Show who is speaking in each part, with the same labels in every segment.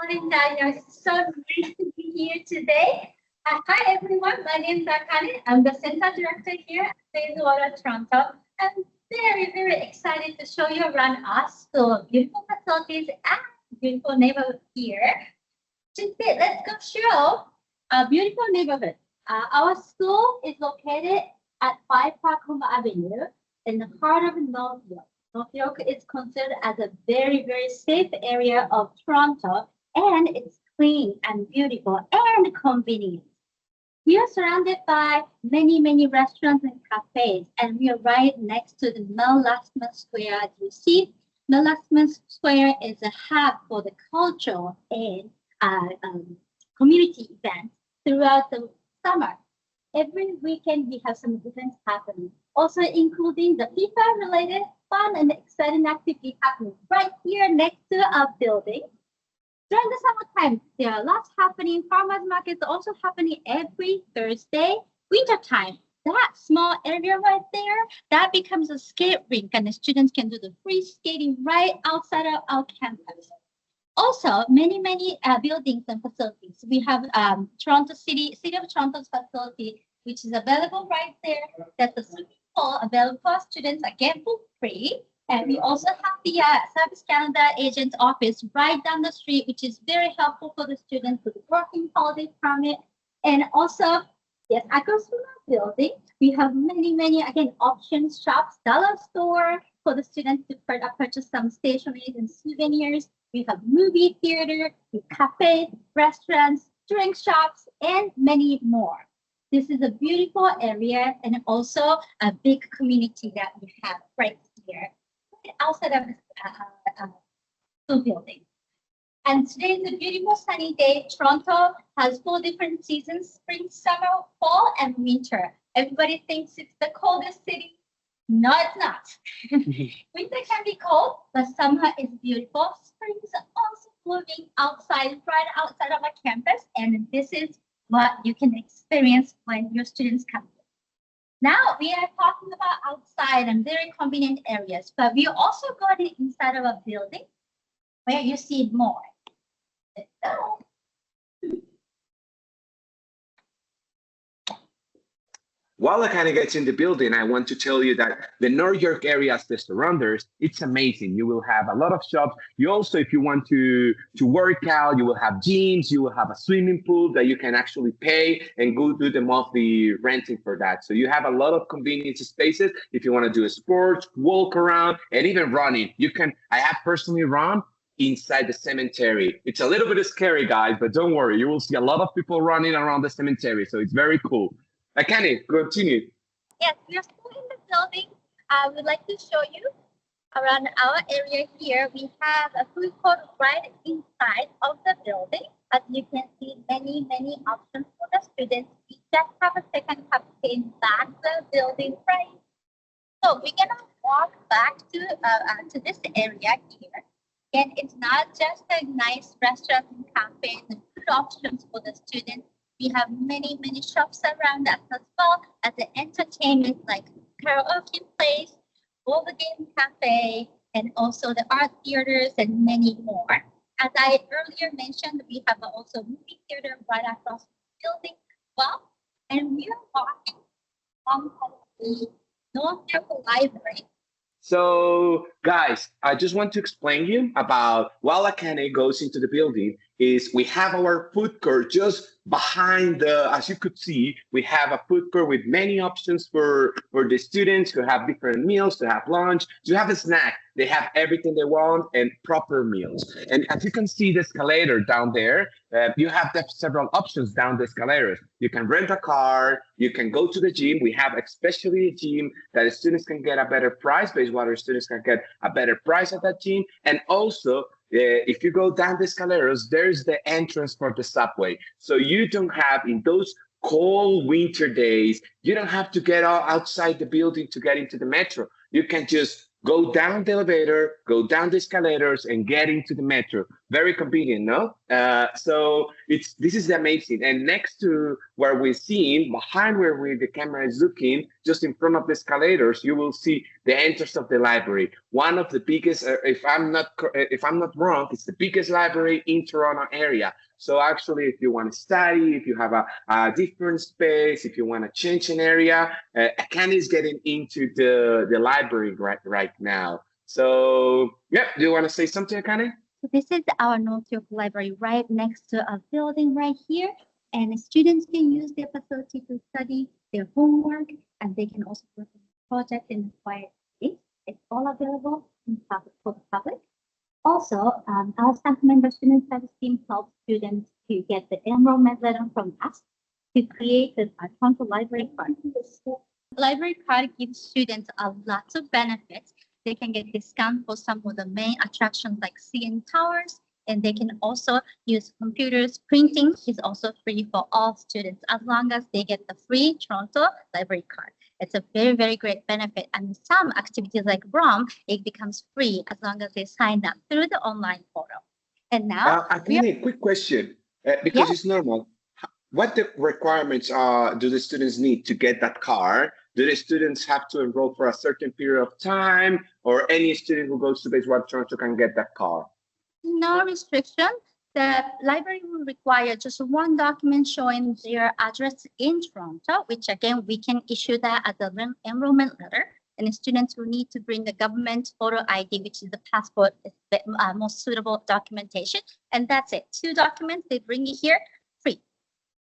Speaker 1: Linda. You're so nice to be here today. Hi, everyone. My name is Akane. I'm the Center Director here at Bayswater, Toronto. I'm very, very excited to show you around our school. Beautiful facilities and beautiful neighborhood here. Today, let's go show a beautiful neighborhood. Our school is located at 5 Parkhome Avenue in the heart of North York. North York is considered as a very, very safe area of Toronto, and it's clean and beautiful and convenient. We are surrounded by many, many restaurants and cafes, and we are right next to the Mel Lastman Square. As you see, Mel Lastman Square is a hub for the cultural and community events throughout the summer. Every weekend, we have some events happening, also including the FIFA-related fun and exciting activity happening right here next to our building. During the summertime, there are lots happening. Farmers markets also happening every Thursday. Wintertime, that small area right there, that becomes a skate rink, and the students can do the free skating right outside of our campus. Also, many, many buildings and facilities. We have Toronto City of Toronto's facility, which is available right there. That's a swimming pool available for students, again, for free. And we also have the Service Canada Agent Office right down the street, which is very helpful for the students with the working holiday permit. And also, yes, across from our building, we have many, many, again, options, shops, dollar store for the students to purchase some stationery and souvenirs. We have movie theater, cafe, restaurants, drink shops, and many more. This is a beautiful area and also a big community that we have right here outside of the school building. And today is a beautiful sunny day. Toronto has 4 different seasons: spring, summer, fall, and winter. Everybody thinks it's the coldest city. No, it's not. Winter can be cold, but summer is beautiful. Spring is also blooming outside, right outside of our campus. And this is what you can experience when your students come here. Now we are talking about outside and very convenient areas, but we also got it inside of a building where you see more. So,
Speaker 2: while I kind of gets in the building, I want to tell you that the North York areas, the surrounders, it's amazing. You will have a lot of shops. You also, if you want to work out, you will have gyms, you will have a swimming pool that you can actually pay and go do the monthly renting for that. So you have a lot of convenience spaces. If you want to do a sport, walk around, and even running, you can. I have personally run inside the cemetery. It's a little bit scary, guys, but don't worry. You will see a lot of people running around the cemetery. So it's very cool. Akane, continue.
Speaker 1: Yes, we are still in the building. I would like to show you around our area here. We have a food court right inside of the building. As you can see, many, many options for the students. We just have a second cupcake back the building right. So we're gonna walk back to this area here. And it's not just a nice restaurant and cafes and food options for the students. We have many, many shops around us as well as the entertainment like karaoke place, board game cafe, and also the art theaters and many more. As I earlier mentioned, we have also movie theater right across the building as well. And we are walking on the North York Library.
Speaker 2: So, guys, I just want to explain you about while Akane goes into the building is we have our food court just behind as you could see, we have a food court with many options for the students to have different meals, to have lunch, to have a snack. They have everything they want and proper meals. And as you can see the escalator down there, you have several options down the escalators. You can rent a car, you can go to the gym. We have especially a gym that the students can get a better price. Bayswater students can get a better price at that gym. And also, if you go down the escalators, there's the entrance for the subway. So you don't have, in those cold winter days, you don't have to get outside the building to get into the metro. You can just go down the elevator, go down the escalators, and get into the metro. Very convenient, no? So this is amazing. And next to where we're seeing, behind where the camera is looking, just in front of the escalators, you will see the entrance of the library. One of the biggest, if I'm not wrong, it's the biggest library in Toronto area. So actually, if you want to study, if you have a different space, if you want to change an area, Akane is getting into the library right now. So, yeah, do you want to say something, Akane?
Speaker 1: So this is our North Library right next to a building right here. And students can use their facility to study their homework, and they can also work on projects in a quiet space. It's all available for the public. Also, our staff member student service team helps students to get the enrollment letter from us to create the Toronto Library Card. Library Card gives students a lot of benefits. They can get discount for some of the main attractions like CN Towers, and they can also use computers. Printing is also free for all students as long as they get the free Toronto Library Card. It's a very, very great benefit. And some activities like ROM, it becomes free as long as they sign up through the online portal. And now,
Speaker 2: Akane, quick question, because it's normal. What the requirements do the students need to get that card? Do the students have to enroll for a certain period of time, or any student who goes to Bayswater Toronto can get that card?
Speaker 1: No restriction. The library will require just one document showing their address in Toronto, which again, we can issue that as an enrollment letter. And the students will need to bring the government photo ID, which is the passport, is the most suitable documentation. And that's it. 2 documents, they bring it here, free.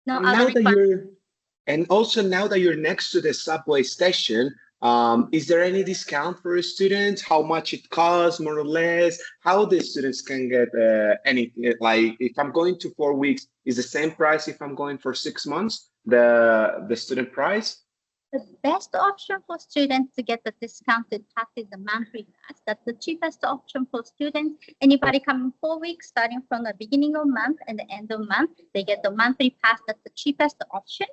Speaker 1: No other requirements.
Speaker 2: And also now that you're next to the subway station, is there any discount for students? How much it costs, more or less? How the students can get anything? Like if I'm going to 4 weeks, is the same price if I'm going for 6 months, the student price?
Speaker 1: The best option for students to get the discounted pass is the monthly pass. That's the cheapest option for students. Anybody coming 4 weeks, starting from the beginning of month and the end of month, they get the monthly pass. That's the cheapest option.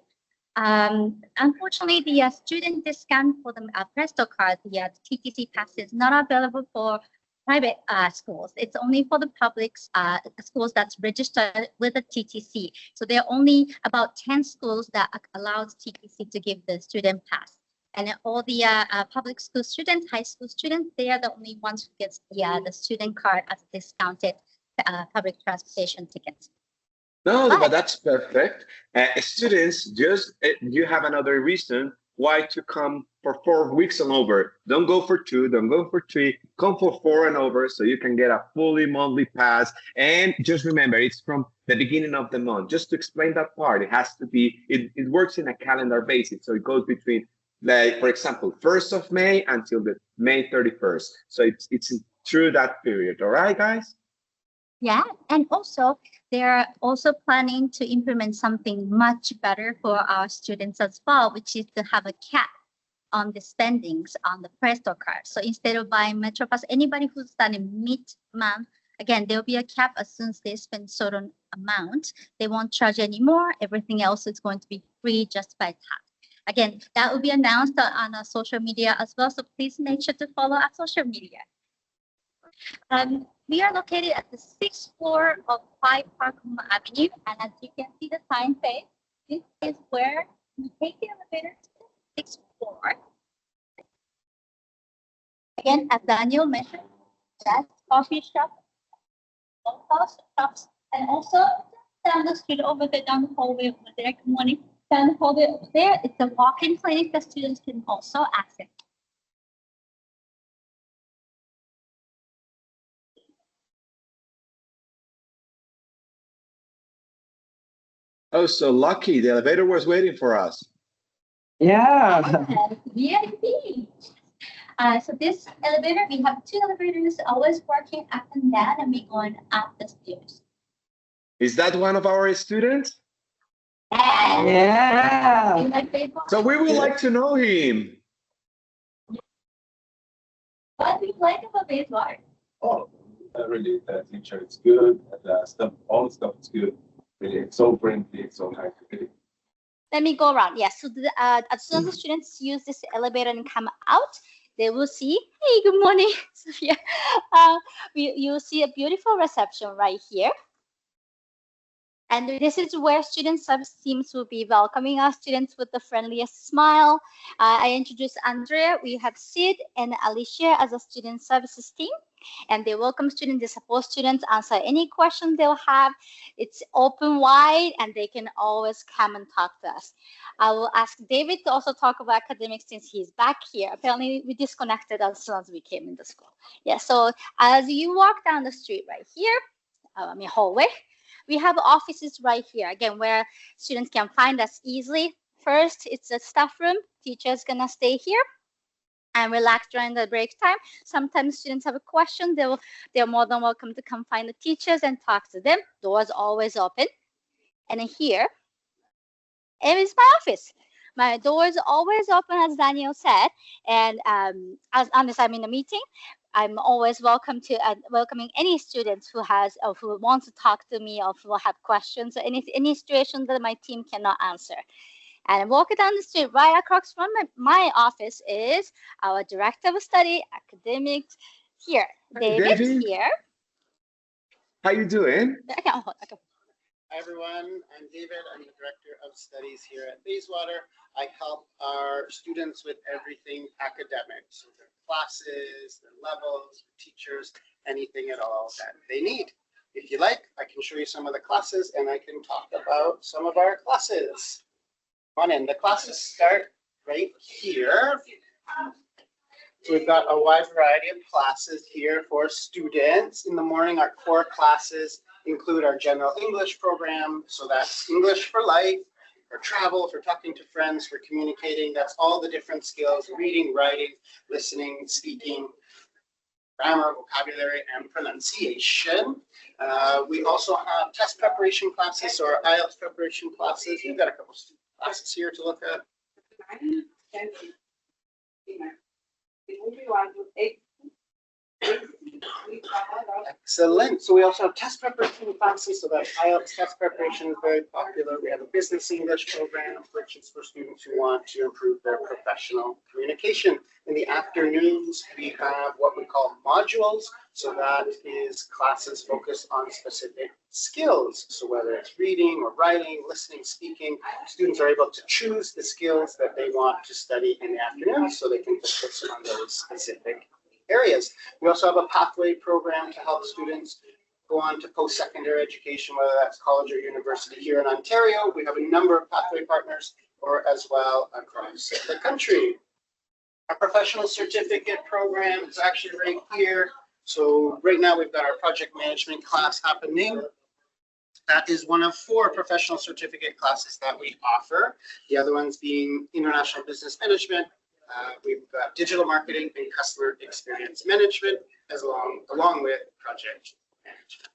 Speaker 1: Unfortunately, the student discount for the Presto card, the TTC pass, is not available for private schools. It's only for the public schools that's registered with the TTC. So there are only about 10 schools that allows TTC to give the student pass. And all the public school students, high school students, they are the only ones who gets the student card as a discounted public transportation ticket.
Speaker 2: No, but that's perfect. Students, just you have another reason why to come for 4 weeks and over. Don't go for 2, don't go for 3, come for 4 and over so you can get a fully monthly pass. And just remember, it's from the beginning of the month. Just to explain that part, it has to be, it works in a calendar basis. So it goes between, like, for example, 1st of May until the May 31st. So it's through that period. All right, guys?
Speaker 1: Yeah, and also they're also planning to implement something much better for our students as well, which is to have a cap on the spendings on the Presto card. So instead of buying MetroPass, anybody who's done in mid-month, again, there'll be a cap as soon as they spend certain amount. They won't charge anymore. Everything else is going to be free just by tap. Again, that will be announced on our social media as well. So please make sure to follow our social media. We are located at the 6th floor of 5 Parkham Avenue, and as you can see the sign says, this is where we take the elevator to the 6th floor. Again, as Daniel mentioned, that's coffee shop, house shops, and also down the street over there, down the hallway over there. Good morning. Down the hallway over there, it's a walk-in clinic that students can also access.
Speaker 2: Oh, so lucky. The elevator was waiting for us.
Speaker 3: Yeah.
Speaker 1: VIP. So this elevator, we have 2 elevators always working up and down, and we're going up the stairs.
Speaker 2: Is that one of our students?
Speaker 3: Yeah.
Speaker 2: So we would like to know him.
Speaker 1: What do you like about Bayswater?
Speaker 4: Oh, really, the teacher is good, and the stuff, all the stuff is good. Really, so friendly, so nice. Really.
Speaker 1: Let me go around. Yes, so as soon as the students use this elevator and come out, they will see, hey, good morning, Sophia. You'll see a beautiful reception right here. And this is where student service teams will be welcoming our students with the friendliest smile. I introduced Andrea. We have Sid and Alicia as a student services team. And they welcome students, they support students, answer any questions they'll have. It's open wide and they can always come and talk to us. I will ask David to also talk about academics since he's back here. Apparently we disconnected as soon as we came in the school. Yeah, so as you walk down the street right here, hallway, we have offices right here, again, where students can find us easily. First, it's a staff room. Teacher's gonna stay here and relax during the break time. Sometimes students have a question, they're more than welcome to come find the teachers and talk to them. Doors always open. And here is my office. My door is always open, as Daniel said. And unless I'm in a meeting, I'm always welcoming any students who wants to talk to me or who have questions or any situation that my team cannot answer. And walking down the street right across from my office is our Director of Study, Academics here.
Speaker 2: Hey,
Speaker 1: David here.
Speaker 2: How you doing?
Speaker 1: Okay.
Speaker 5: Hi everyone, I'm David. I'm the Director of Studies here at Bayswater. I help our students with everything academic, so their classes, their levels, teachers, anything at all that they need. If you like, I can show you some of the classes and I can talk about some of our classes. Come on in. The classes start right here. So we've got a wide variety of classes here for students. In the morning, our core classes include our general English program. So that's English for life, for travel, for talking to friends, for communicating. That's all the different skills: reading, writing, listening, speaking, grammar, vocabulary, and pronunciation. We also have test preparation classes or IELTS preparation classes. We've got a couple classes here to look at. Excellent. So we also have test preparation classes, so that IELTS test preparation is very popular. We have a business English program, which is for students who want to improve their professional communication. In the afternoons, we have what we call modules. So that is classes focused on specific skills. So whether it's reading or writing, listening, speaking, students are able to choose the skills that they want to study in the afternoon so they can focus on those specific areas. We also have a pathway program to help students go on to post-secondary education, whether that's college or university here in Ontario. We have a number of pathway partners or as well across the country. Our professional certificate program is actually right here. So right now we've got our project management class happening. That is one of 4 professional certificate classes that we offer. The other ones being international business management. We've got digital marketing and customer experience management along with project management.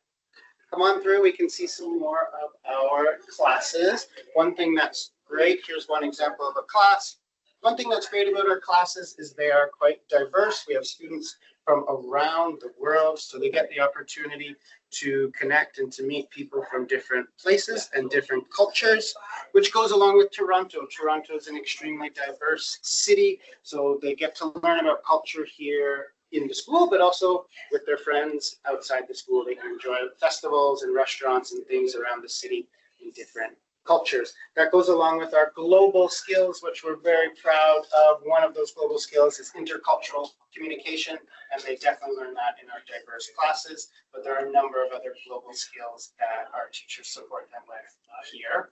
Speaker 5: Come on through, we can see some more of our classes. One thing that's great, here's one example of a class. One thing that's great about our classes is they are quite diverse. We have students from around the world, so they get the opportunity to connect and to meet people from different places and different cultures, which goes along with Toronto. Toronto is an extremely diverse city, so they get to learn about culture here in the school, but also with their friends outside the school. They can enjoy festivals and restaurants and things around the city in different cultures. That goes along with our global skills, which we're very proud of. One of those global skills is intercultural communication, and they definitely learn that in our diverse classes, but there are a number of other global skills that our teachers support them with here.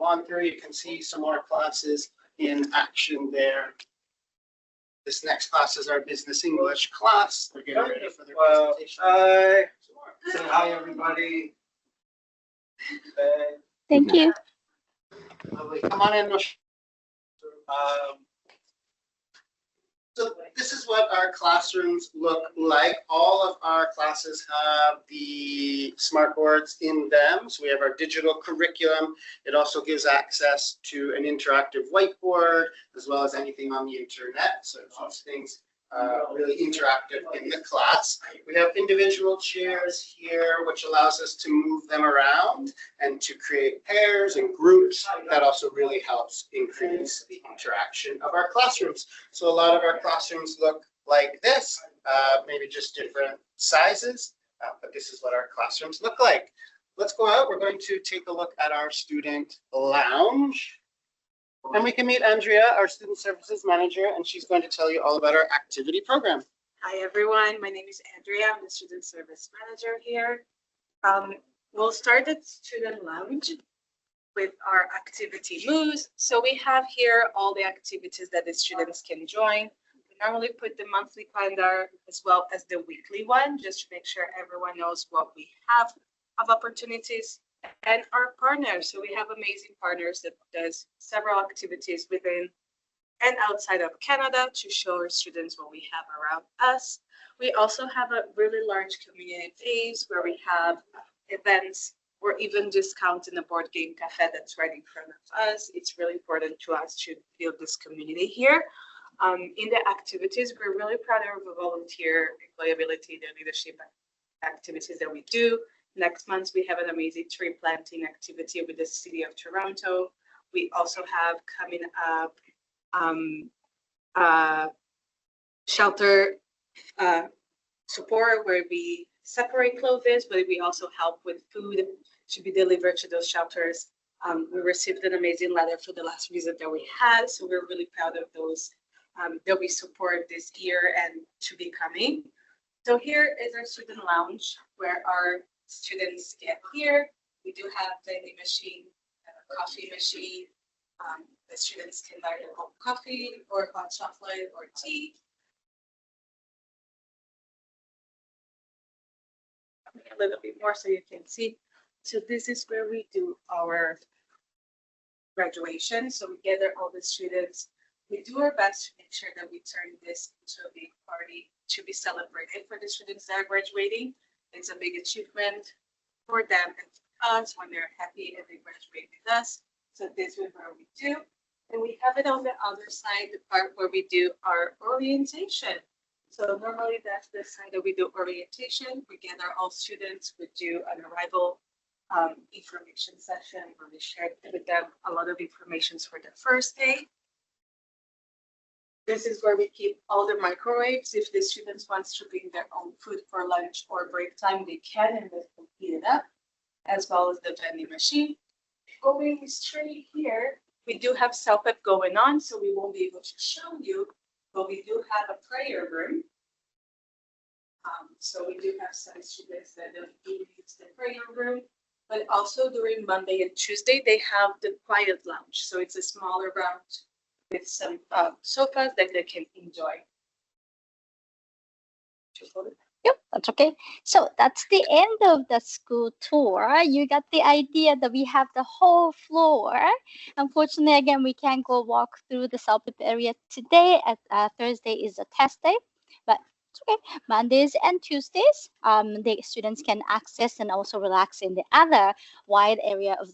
Speaker 5: On through, you can see some more classes in action there. This next class is our business English class. They're getting ready for their presentation.
Speaker 3: Hi. Say hi, everybody.
Speaker 1: Thank you.
Speaker 5: Lovely. Come on in. So this is what our classrooms look like. All of our classes have the smart boards in them. So we have our digital curriculum. It also gives access to an interactive whiteboard as well as anything on the internet. So it keeps things really interactive in the class. We have individual chairs here, which allows us to move them around and to create pairs and groups. That also really helps increase the interaction of our classrooms. So a lot of our classrooms look like this, maybe just different sizes, but this is what our classrooms look like. Let's go out. We're going to take a look at our student lounge. And we can meet Andrea, our student services manager, and she's going to tell you all about our activity program.
Speaker 6: Hi, everyone. My name is Andrea. I'm the student service manager here. We'll start the student lounge with our activity moves. So we have here all the activities that the students can join. We normally put the monthly calendar as well as the weekly one, just to make sure everyone knows what we have of opportunities. And our partners, so we have amazing partners that does several activities within and outside of Canada to show our students what we have around us. We also have a really large community days where we have events or even discounts in the board game cafe that's right in front of us. It's really important to us to build this community here. In the activities, we're really proud of the volunteer employability, the leadership activities that we do. Next month, we have an amazing tree planting activity with the City of Toronto. We also have coming up shelter support where we separate clothes, but we also help with food to be delivered to those shelters. We received an amazing letter for the last visit that we had, so we're really proud of those that we support this year and to be coming. So here is our student lounge where our students get here. We do have vending machine, coffee machine. The students can buy their own coffee or hot chocolate or tea. A little bit more so you can see. So this is where we do our graduation. So we gather all the students. We do our best to make sure that we turn this into a big party to be celebrated for the students that are graduating. It's a big achievement for them and for us when they're happy and they graduate with us. So this is where we do. And we have it on the other side, the part where we do our orientation. So normally that's the side that we do orientation. We gather all students, we do an arrival information session where we share with them a lot of information for the first day. This is where we keep all the microwaves. If the students want to bring their own food for lunch or break time, they can and they can heat it up, as well as the vending machine. Going straight here, we do have self-ed going on, so we won't be able to show you, but we do have a prayer room. So we do have some students that don't use the prayer room, but also during Monday and Tuesday, they have the quiet lounge. So it's a smaller lounge with some sofas that they can enjoy.
Speaker 7: Yep, that's okay. So that's the end of the school tour. You got the idea that we have the whole floor. Unfortunately, again, we can't go walk through the self-pep area today. Thursday is a test day, but it's okay. Mondays and Tuesdays, the students can access and also relax in the other wide area of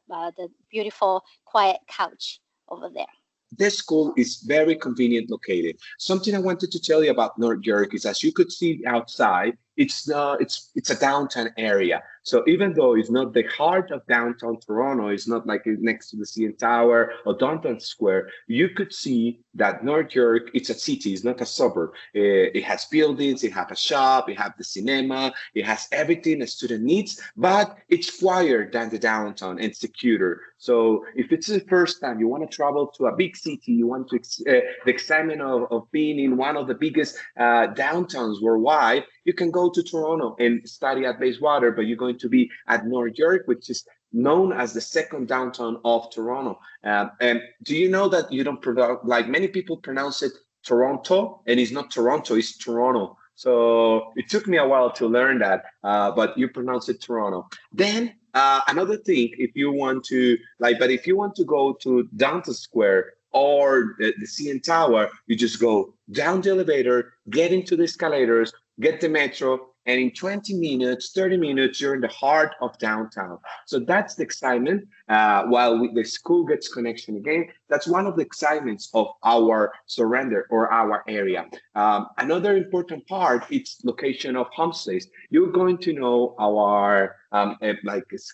Speaker 7: the beautiful, quiet couch over there.
Speaker 2: This school is very convenient located. Something I wanted to tell you about North York is, as you could see outside, it's a downtown area. So even though it's not the heart of downtown Toronto, it's not like next to the CN Tower or Downtown Square, you could see that North York, it's a city, it's not a suburb. It has buildings, it has a shop, it has the cinema, it has everything a student needs, but it's quieter than the downtown and secure. So if it's the first time you want to travel to a big city, you want to the excitement of being in one of the biggest downtowns worldwide, you can go to Toronto and study at Bayswater, but you're going to be at North York, which is known as the second downtown of Toronto. And do you know that you don't pronounce, like many people pronounce it Toronto, and it's not Toronto, it's Toronto. So it took me a while to learn that, but you pronounce it Toronto. Then another thing, if you want to, if you want to go to Downtown Square or the CN Tower, you just go down the elevator, get into the escalators, get the metro, and in 20 minutes, 30 minutes, you're in the heart of downtown. So that's the excitement. The school gets connection again, that's one of the excitements of our surrender or our area. Another important part, it's location of homestays. You're going to know our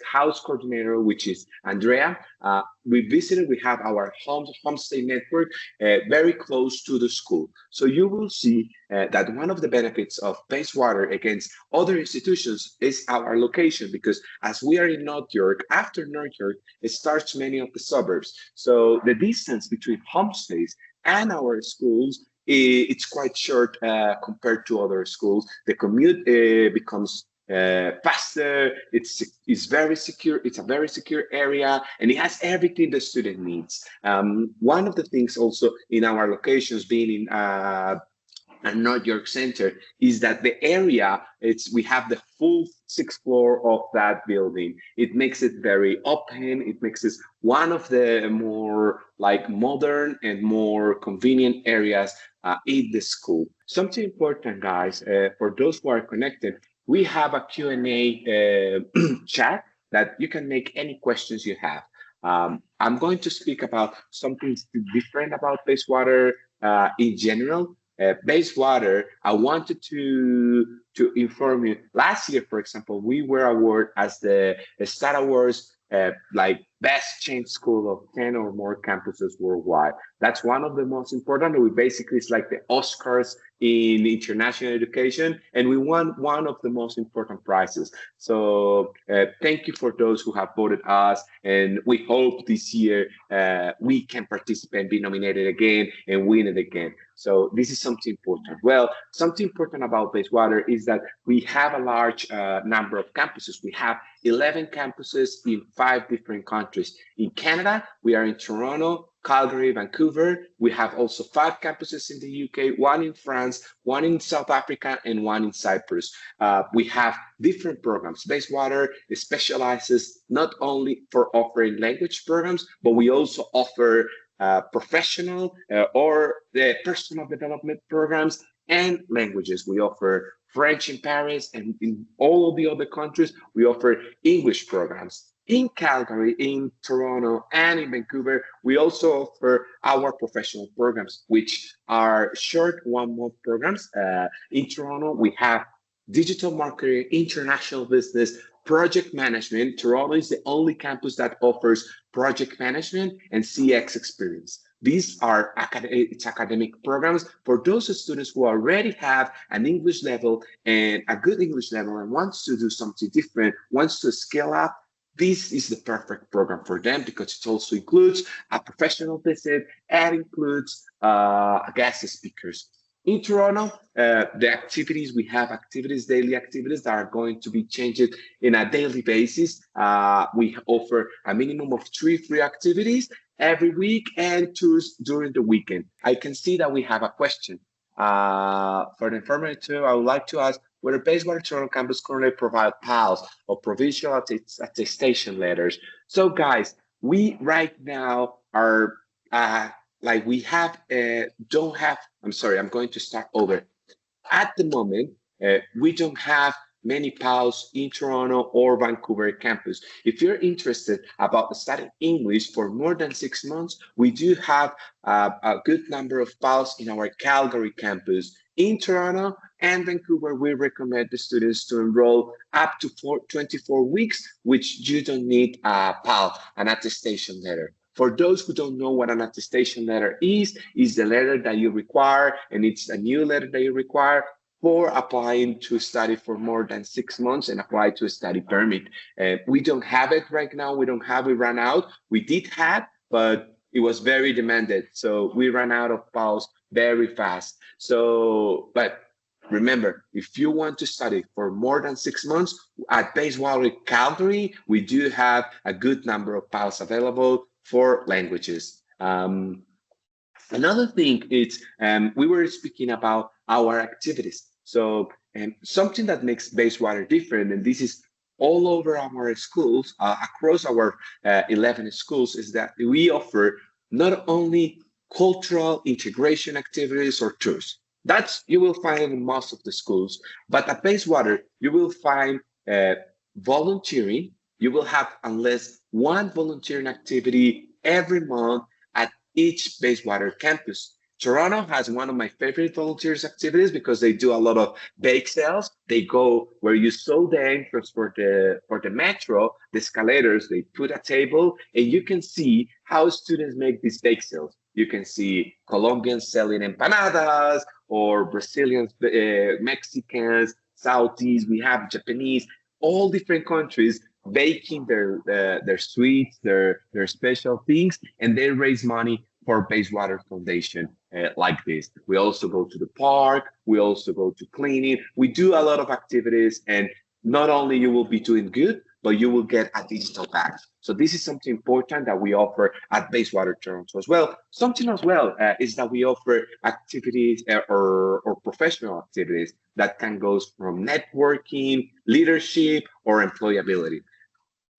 Speaker 2: house coordinator, which is Andrea. We have our homestay network very close to the school. So you will see that one of the benefits of Bayswater against other institutions is our location, because as we are in North York, after North York, it starts many of the suburbs. So the distance between homestays and our schools, it's quite short compared to other schools. The commute becomes faster. It's very secure. It's a very secure area, and it has everything the student needs. One of the things also in our locations, being in North York Center, is that the area, we have the full 6th floor of that building. It makes it very open. It makes it one of the more modern and more convenient areas in the school. Something important, guys, for those who are connected, we have a Q&A chat that you can make any questions you have. I'm going to speak about something different about Bayswater in general. Bayswater, I wanted to inform you. Last year, for example, we were awarded as the Star Awards best change school of 10 or more campuses worldwide. That's one of the most important. We basically, it's like the Oscars in international education, and we won one of the most important prizes. So thank you for those who have voted us, and we hope this year we can participate, be nominated again, and win it again. So this is something important. Well, something important about Bayswater is that we have a large number of campuses. We have 11 campuses in 5 different countries. In Canada, we are in Toronto, Calgary, Vancouver. We have also 5 campuses in the UK, 1 in France, 1 in South Africa, and 1 in Cyprus. We have different programs. Bayswater specializes not only for offering language programs, but we also offer professional or the personal development programs and languages. We offer French in Paris, and in all of the other countries, we offer English programs. In Calgary, in Toronto, and in Vancouver, we also offer our professional programs, which are short 1-month programs. In Toronto, we have digital marketing, international business, project management. Toronto is the only campus that offers project management and CX experience. These are academic programs for those students who already have an English level and a good English level and wants to do something different, wants to scale up. This is the perfect program for them because it also includes a professional visit and includes guest speakers. In Toronto, the activities, we have daily activities that are going to be changed in a daily basis. We offer a minimum of 3 free activities every week and 2 during the weekend. I can see that we have a question. For the informative, I would like to ask whether Bayswater Toronto campus currently provide PALs or provincial attestation letters. So guys, we right now are I'm sorry, I'm going to start over. At the moment, we don't have many PALs in Toronto or Vancouver campus. If you're interested about studying English for more than 6 months, we do have a good number of PALs in our Calgary campus. In Toronto and Vancouver, we recommend the students to enroll up to 24 weeks, which you don't need a PAL, an attestation letter. For those who don't know what an attestation letter is the letter that you require, and it's a new letter that you require for applying to study for more than 6 months and apply to a study permit. We don't have it right now. We don't have it run out. We did have, but it was very demanded. So we ran out of PALs very fast. So, but remember, if you want to study for more than 6 months at Bayswater Calgary, we do have a good number of PALs available for languages. Another thing is we were speaking about our activities. So something that makes Bayswater different, and this is all over our schools, across our 11 schools, is that we offer not only cultural integration activities or tours. That's you will find in most of the schools. But at Bayswater, you will find volunteering. You will have unless one volunteering activity every month at each Bayswater campus. Toronto has one of my favorite volunteers activities because they do a lot of bake sales. They go where you saw the entrance for the metro, the escalators. They put a table, and you can see how students make these bake sales. You can see Colombians selling empanadas, or Brazilians, Mexicans, Southeast. We have Japanese, all different countries baking their sweets, their special things, and they raise money for Bayswater Foundation like this. We also go to the park. We also go to cleaning. We do a lot of activities, and not only you will be doing good, but you will get a digital badge. So this is something important that we offer at Bayswater Toronto as well. Something as well is that we offer activities or professional activities that can go from networking, leadership, or employability.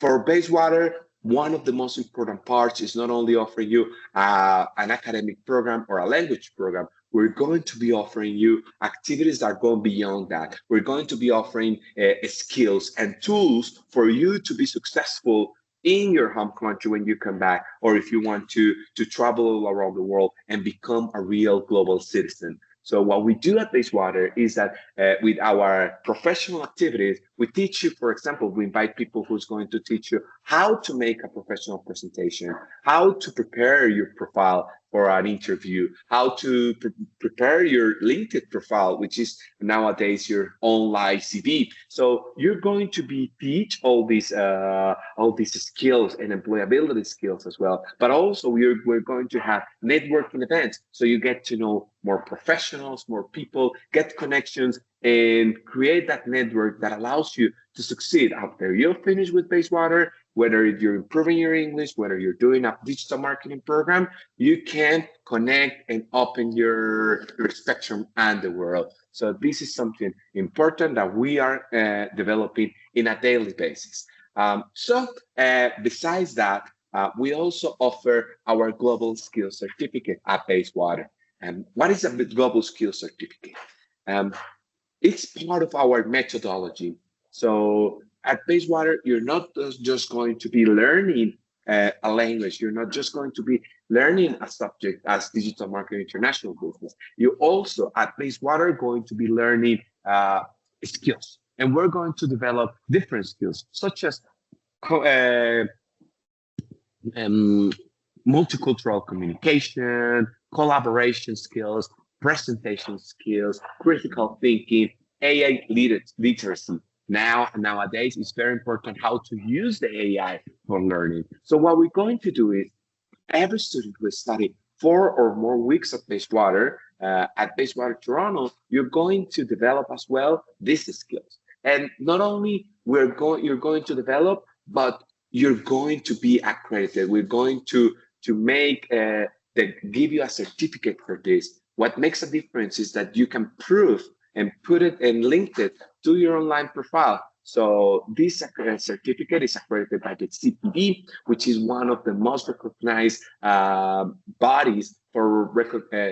Speaker 2: For Bayswater, one of the most important parts is not only offering you an academic program or a language program. We're going to be offering you activities that go beyond that. We're going to be offering skills and tools for you to be successful in your home country when you come back, or if you want to travel around the world and become a real global citizen. So what we do at Bayswater is that with our professional activities, we teach you, for example, we invite people who's going to teach you how to make a professional presentation, how to prepare your profile for an interview, how to prepare your LinkedIn profile, which is nowadays your online CV. So you're going to be teach all these skills and employability skills as well. But also we're going to have networking events, so you get to know more professionals, more people, get connections, and create that network that allows you to succeed after you're finished with Bayswater. Whether you're improving your English, whether you're doing a digital marketing program, you can connect and open your spectrum and the world. So this is something important that we are developing in a daily basis. Besides that, we also offer our Global Skills Certificate at Bayswater. And what is a Global Skills Certificate? It's part of our methodology. So at Bayswater, you're not just going to be learning a language. You're not just going to be learning a subject as Digital Marketing International Business. You also at Bayswater going to be learning skills. And we're going to develop different skills, such as multicultural communication, collaboration skills, presentation skills, critical thinking, AI literacy. Nowadays, it's very important how to use the AI for learning. So what we're going to do is every student will study 4 or more weeks at Bayswater Toronto, you're going to develop as well these skills. And not only you're going to develop, but you're going to be accredited. We're going to give you a certificate for this. What makes a difference is that you can prove and put it and link it to your online profile. So this certificate is accredited by the CPD, which is one of the most recognized bodies for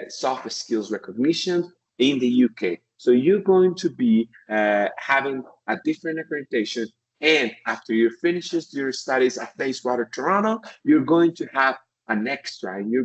Speaker 2: soft skills recognition in the UK. So you're going to be having a different accreditation. And after you finish your studies at Bayswater Toronto, you're going to have an extra, and your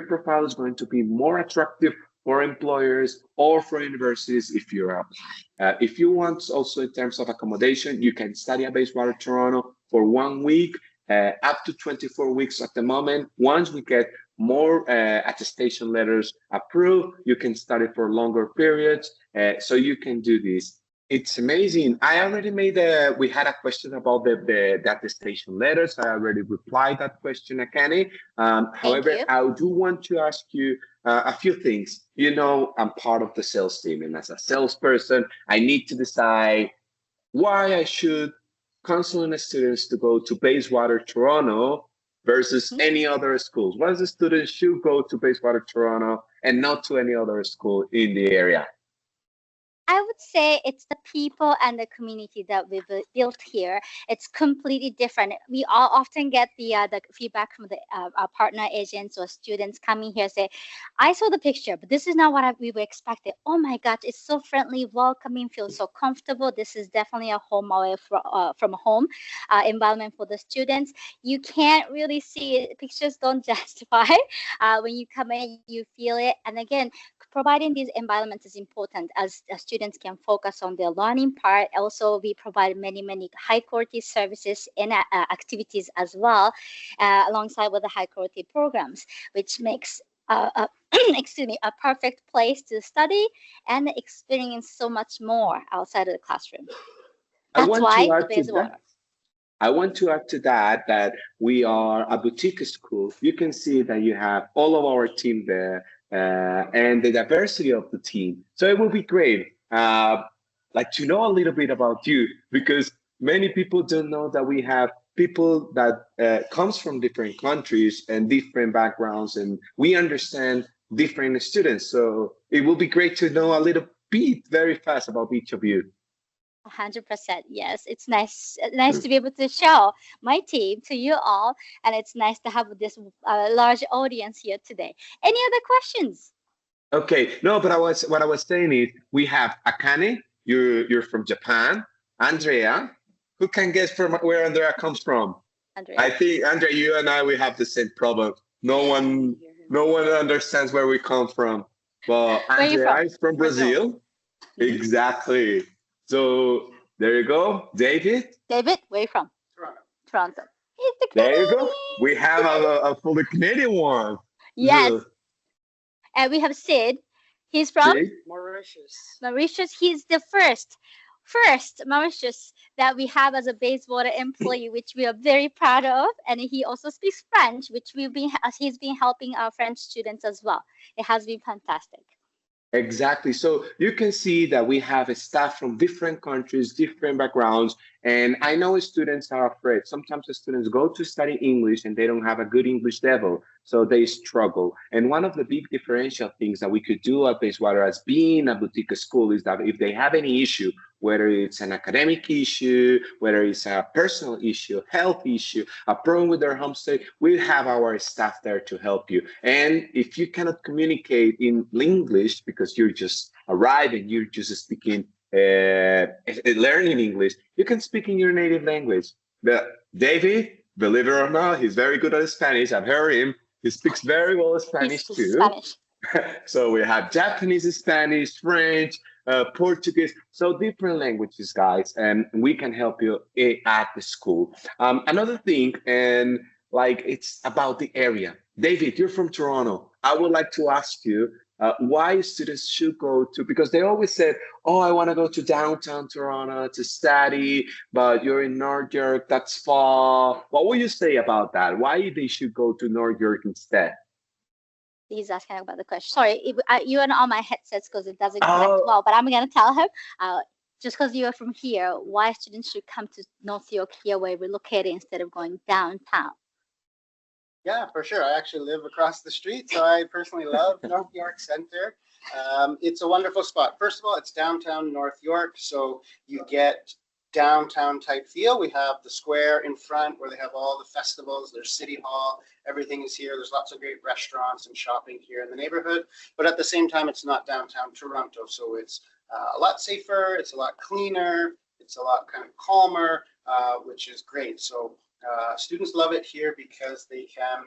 Speaker 2: profile is going to be more attractive for employers or for universities if you're applying. If you want also in terms of accommodation, you can study at Bayswater Toronto for 1 week, up to 24 weeks at the moment. Once we get more attestation letters approved, you can study for longer periods. So you can do this. It's amazing. I already we had a question about the attestation letters. I already replied that question, Akane. However, I do want to ask you a few things. You know, I'm part of the sales team, and as a salesperson, I need to decide why I should counsel the students to go to Bayswater Toronto versus any other schools. Why the students should go to Bayswater Toronto and not to any other school in the area?
Speaker 7: I would say it's the people and the community that we've built here. It's completely different. We all often get the feedback from our partner agents or students coming here say, "I saw the picture, but this is not what we were expecting. Oh my gosh, it's so friendly, welcoming, feels so comfortable. This is definitely a home away from home environment for the students. You can't really see it. Pictures don't justify. When you come in, you feel it. And again, providing these environments is important as students can focus on their learning part. Also, we provide many high quality services and activities as well, alongside with the high quality programs, which makes excuse me, a perfect place to study and experience so much more outside of the classroom. That's why Bayswater.
Speaker 2: I want to add to that that we are a boutique school. You can see that you have all of our team there and the diversity of the team. So it will be great, like to know a little bit about you, because many people don't know that we have people that comes from different countries and different backgrounds, and we understand different students. So it will be great to know a little bit very fast about each of you.
Speaker 7: 100%. Yes, it's nice to be able to show my team to you all, and it's nice to have this large audience here today. Any other questions?
Speaker 2: Okay, no, but what I was saying is we have Akane, you're from Japan. Andrea, who can guess from where Andrea comes from?
Speaker 7: Andrea.
Speaker 2: I think Andrea, you and we have the same problem. No one understands where we come from. Well, Andrea is from Brazil. Exactly. So there you go, David.
Speaker 7: David, where are you from?
Speaker 5: Toronto.
Speaker 7: Toronto.
Speaker 2: There you go. We have a fully Canadian one.
Speaker 7: Yes.
Speaker 2: So,
Speaker 7: and we have Sid. He's from
Speaker 5: Mauritius.
Speaker 7: Mauritius. He's the first Mauritius that we have as a Bayswater employee, which we are very proud of. And he also speaks French, which he's been helping our French students as well. It has been fantastic.
Speaker 2: Exactly. So you can see that we have a staff from different countries, different backgrounds. And I know students are afraid. Sometimes the students go to study English and they don't have a good English level, so they struggle. And one of the big differential things that we could do at Bayswater as being a boutique school is that if they have any issue, whether it's an academic issue, whether it's a personal issue, health issue, a problem with their homestay, we have our staff there to help you. And if you cannot communicate in English because you're just arrived and you're just speaking, learning English, you can speak in your native language. But David, believe it or not, he's very good at Spanish. I've heard him. He speaks very well Spanish too.
Speaker 7: Spanish.
Speaker 2: So we have Japanese, Spanish, French, Portuguese, so different languages, guys, and we can help you at the school. Another thing, and like it's about the area. David, you're from Toronto. I would like to ask you why students should go to, because they always said, oh, I want to go to downtown Toronto to study, but you're in North York, that's far. What will you say about that? Why they should go to North York instead?
Speaker 7: He's asking about the question. Sorry, you are on my headsets because it doesn't connect well, but I'm going to tell him, just because you are from here, why students should come to North York here where we're located instead of going downtown.
Speaker 5: Yeah, for sure. I actually live across the street, so I personally love North York Center. It's a wonderful spot. First of all, it's downtown North York, so you get downtown type feel. We have the square in front where they have all the festivals. There's City Hall. Everything is here. There's lots of great restaurants and shopping here in the neighborhood. But at the same time, it's not downtown Toronto. So it's a lot safer. It's a lot cleaner. It's a lot kind of calmer, which is great. So students love it here because they can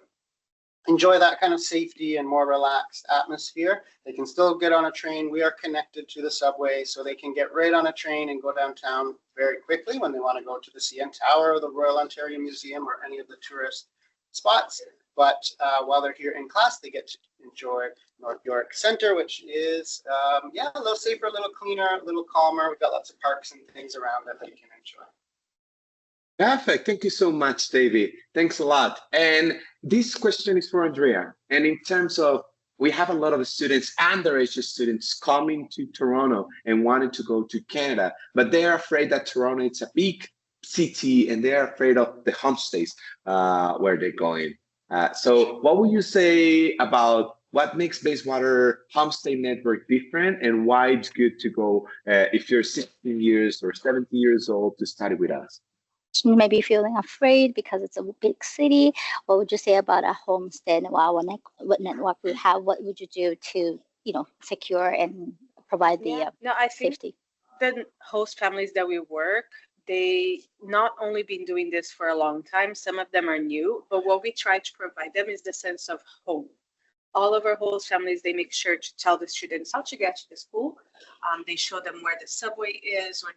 Speaker 5: enjoy that kind of safety and more relaxed atmosphere. They can still get on a train. We are connected to the subway, so they can get right on a train and go downtown very quickly when they want to go to the CN Tower or the Royal Ontario Museum or any of the tourist spots. But while they're here in class, they get to enjoy North York Center, which is, a little safer, a little cleaner, a little calmer. We've got lots of parks and things around that they can enjoy.
Speaker 2: Perfect. Thank you so much, David. Thanks a lot. And this question is for Andrea. And in terms of, we have a lot of students, underage students coming to Toronto and wanting to go to Canada, but they're afraid that Toronto is a big city and they're afraid of the homestays where they're going. So what would you say about what makes Bayswater Homestay Network different and why it's good to go if you're 16 years or 17 years old to study with us.
Speaker 7: You may be feeling afraid because it's a big city. What would you say about a homestay and what network we have? What would you do to, secure and provide the
Speaker 6: No, I think
Speaker 7: safety?
Speaker 6: the host families that we work, they not only been doing this for a long time, some of them are new, but what we try to provide them is the sense of home. All of our host families, they make sure to tell the students how to get to the school. They show them where the subway is or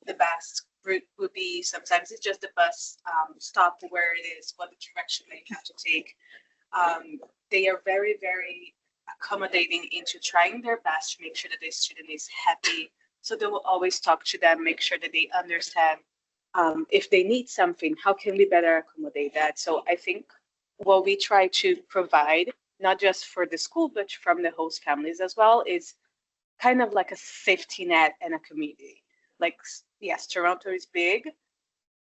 Speaker 6: the best route would be. Sometimes it's just the bus stop where it is, what the direction they have to take. They are very, very accommodating into trying their best to make sure that the student is happy. So they will always talk to them, make sure that they understand if they need something, how can we better accommodate that? So I think what we try to provide, not just for the school, but from the host families as well, is kind of like a safety net and a community. Like, yes, Toronto is big,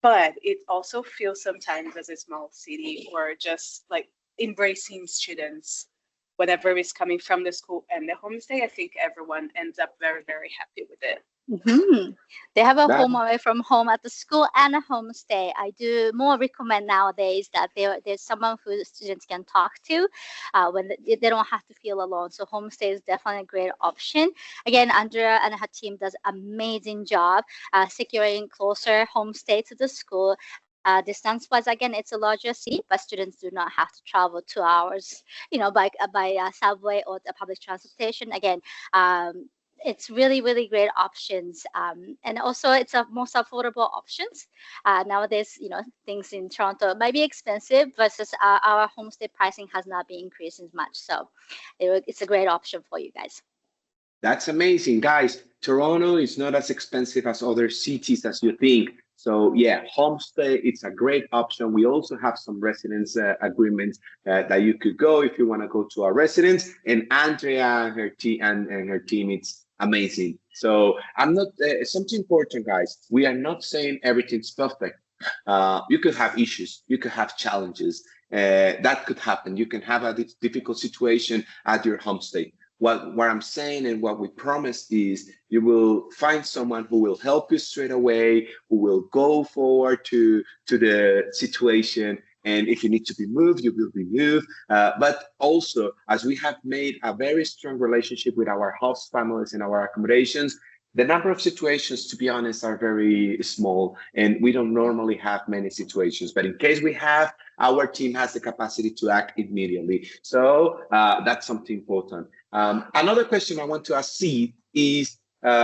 Speaker 6: but it also feels sometimes as a small city, or just like embracing students, whatever is coming from the school and the homestay. I think everyone ends up very, very happy with it.
Speaker 7: Mm-hmm. They have a
Speaker 2: That-
Speaker 7: home away from home at the school and a homestay. I do more recommend nowadays that there's someone who the students can talk to when they don't have to feel alone. So homestay is definitely a great option. Again, Andrea and her team does amazing job securing closer homestay to the school. Distance-wise, again, it's a larger city, but students do not have to travel 2 hours, by subway or the public transportation. Again, it's really, really great options. And also it's a most affordable options. Nowadays, things in Toronto might be expensive versus our homestay pricing has not been increasing much. So it's a great option for you guys.
Speaker 2: That's amazing, guys. Toronto is not as expensive as other cities as you think. So yeah, homestay, it's a great option. We also have some residence agreements that you could go if you want to go to our residence. And Andrea and her team, it's amazing. So I'm not something important, guys. We are not saying everything's perfect. You could have issues. You could have challenges. That could happen. You can have a difficult situation at your homestay. What I'm saying and what we promise is you will find someone who will help you straight away, who will go forward to the situation. And if you need to be moved, you will be moved. But also, as we have made a very strong relationship with our host families and our accommodations, the number of situations, to be honest, are very small, and we don't normally have many situations. But in case we have, our team has the capacity to act immediately. So that's something important. Another question I want to ask Sid is,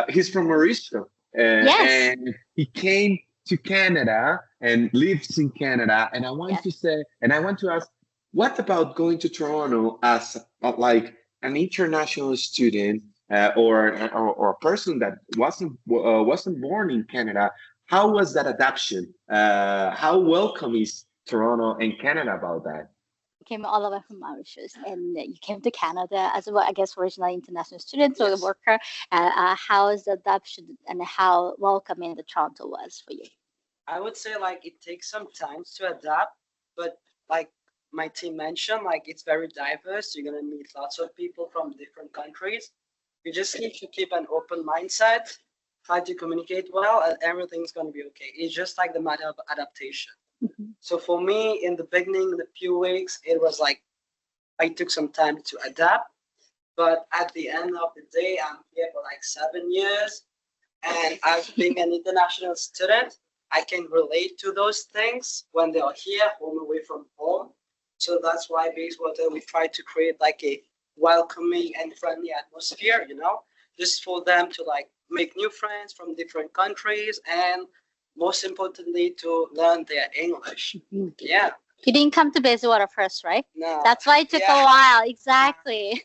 Speaker 2: he's from Mauricio,
Speaker 7: Yes.
Speaker 2: and he came to Canada and lives in Canada. And I want to ask, what about going to Toronto as like an international student or a person that wasn't born in Canada? How was that adaptation? How welcome is Toronto and Canada about that?
Speaker 7: Came all the way from Mauritius, and you came to Canada as well, I guess, originally international student or
Speaker 5: Yes.
Speaker 7: the worker. How is the adoption and how welcoming the Toronto was for you?
Speaker 8: I would say like it takes some time to adapt, but like my team mentioned, like it's very diverse. You're gonna meet lots of people from different countries. You just need to keep an open mindset, try to communicate well, and everything's gonna be okay. It's just like the matter of adaptation.
Speaker 7: Mhm.
Speaker 8: So for me, in the beginning, the few weeks, it was like I took some time to adapt. But at the end of the day, I'm here for like 7 years. And as being an international student, I can relate to those things when they are here, home away from home. So that's why Bayswater, we try to create like a welcoming and friendly atmosphere, just for them to like make new friends from different countries, and most importantly, to learn their English. Yeah,
Speaker 7: You didn't come to Bayswater first, right?
Speaker 8: no.
Speaker 7: That's why it took a while. Exactly.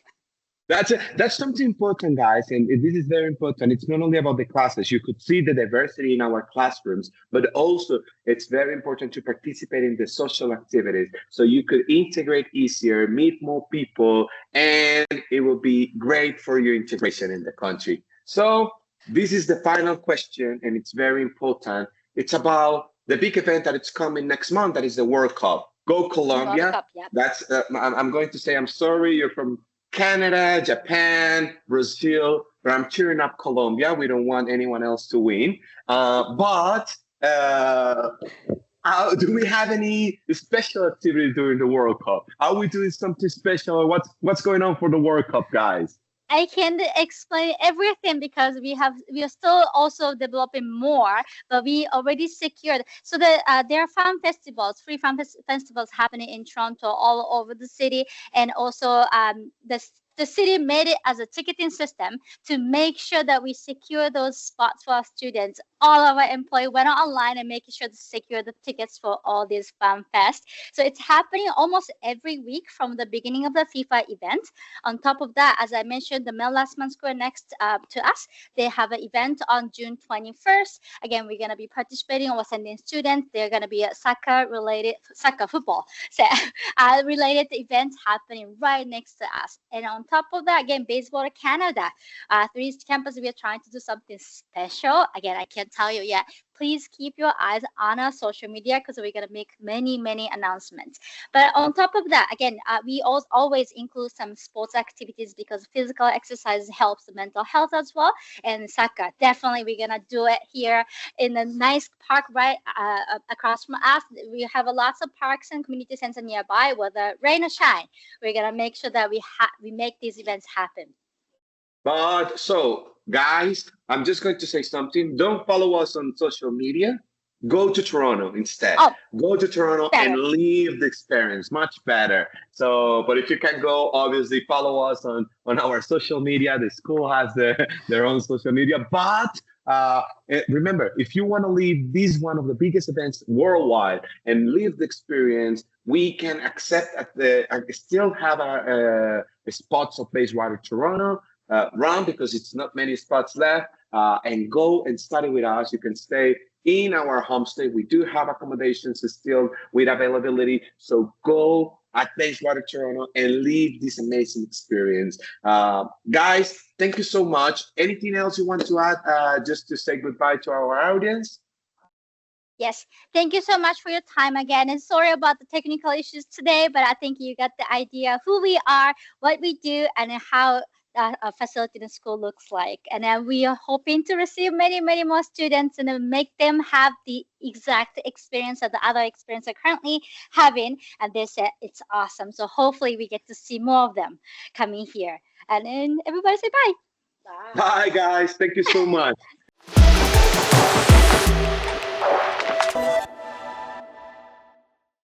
Speaker 2: That's something important, guys, and this is very important. It's not only about the classes. You could see the diversity in our classrooms, but also it's very important to participate in the social activities so you could integrate easier, meet more people, and it will be great for your integration in the country. So this is the final question, and it's very important. It's about the big event that it's coming next month. That is the World Cup. Go Colombia!
Speaker 7: World Cup, yeah.
Speaker 2: That's I'm going to say I'm sorry. You're from Canada, Japan, Brazil, but I'm cheering up Colombia. We don't want anyone else to win. But do we have any special activity during the World Cup? Are we doing something special? What's going on for the World Cup, guys?
Speaker 7: I can't explain everything because we are still also developing more, but we already secured. So there are fan festivals, free fan festivals happening in Toronto, all over the city, and also the city made it as a ticketing system to make sure that we secure those spots for our students. All of our employees went online and making sure to secure the tickets for all these fan fest. So it's happening almost every week from the beginning of the FIFA event. On top of that, as I mentioned, the Mel Lastman Square next to us, they have an event on June 21st. Again, we're going to be participating or sending students. They're going to be a soccer football related events happening right next to us. And on top of that, again, Baseball Canada, 3 East Campus, we are trying to do something special. Again, I can't tell you yet. Please keep your eyes on our social media because we're going to make many announcements. But on top of that, again, we always include some sports activities because physical exercise helps the mental health as well. And soccer, definitely we're going to do it here in a nice park right across from us. We have lots of parks and community centers nearby, whether rain or shine. We're going to make sure that we make these events happen.
Speaker 2: But so, guys, I'm just going to say something. Don't follow us on social media. Go to Toronto instead.
Speaker 7: Oh,
Speaker 2: go to Toronto
Speaker 7: better.
Speaker 2: and live the experience. Much better. So, but if you can go, obviously follow us on our social media. The school has their own social media. But remember, if you want to live this one of the biggest events worldwide and live the experience, we can accept still have a spots of Bayswater Toronto round because it's not many spots left. And go and study with us. You can stay in our homestay. We do have accommodations still with availability. So go at Bayswater Toronto and live this amazing experience. Guys, thank you so much. Anything else you want to add just to say goodbye to our audience?
Speaker 7: Yes, thank you so much for your time again. And sorry about the technical issues today, but I think you got the idea of who we are, what we do, and how a facility in the school looks like. And then we are hoping to receive many more students and then make them have the exact experience that the other experience are currently having. And they said it's awesome. So hopefully we get to see more of them coming here. And then everybody say bye.
Speaker 2: Bye, guys. Thank you so much.